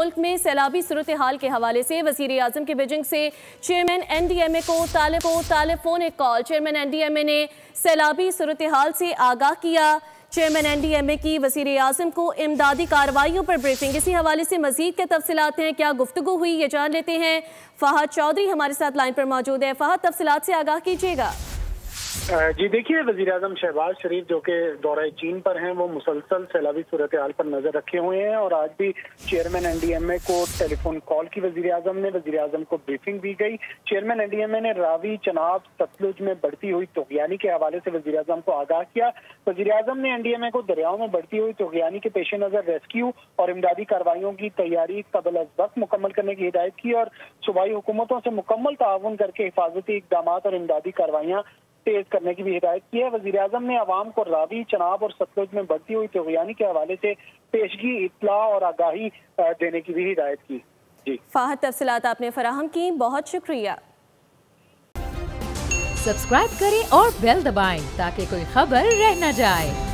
मुल्क में सैलाबी सूरत हाल के हवाले से वज़ीर आज़म की बीजिंग से चेयरमैन NDMA को टेलीफोनिक कॉल। चेयरमैन NDMA ने सैलाबी सूरत हाल से आगाह किया। चेयरमैन NDMA की वज़ीर आज़म को इमदादी कार्रवाइयों पर ब्रीफिंग। इसी हवाले से मज़ीद क्या तफसीलात हैं, क्या गुफ्तगू हुई, ये जान लेते हैं। फहद चौधरी हमारे साथ लाइन पर मौजूद है। फहद, तफसीलात से आगाह कीजिएगा। जी देखिए, वज़ीर आज़म शहबाज शरीफ जो कि दौरे चीन पर हैं, वो मुसलसल सैलाबी सूरत हाल पर नजर रखे हुए हैं और आज भी चेयरमैन NDMA को टेलीफोन कॉल की वज़ीर आज़म को ब्रीफिंग दी गई। चेयरमैन NDMA ने रावी, चनाब, सतलुज में बढ़ती हुई तुग़यानी के हवाले से वज़ीर आज़म को आगाह किया। वज़ीर आज़म ने NDMA को दरियाओं में बढ़ती हुई तुग़यानी के पेश नज़र रेस्क्यू और इमदादी कार्रवाइयों की तैयारी कबल अज़ वक्त मुकम्मल करने की हिदायत की और सूबाई हुकूमतों से मुकम्मल ताउन करके हिफाजती इक़दाम और इमदादी कार्रवाइयाँ तेज करने की भी हिदायत की है। वज़ीर आज़म ने अवाम को रावी, चनाब और सतलुज में बढ़ती हुई तुग़यानी के हवाले से पेशगी, इत्तला और आगाही देने की भी हिदायत की। जी फहद, तफसीलात आपने फराहम की, बहुत शुक्रिया। सब्सक्राइब करें और बेल दबाएं ताकि कोई खबर रह न जाए।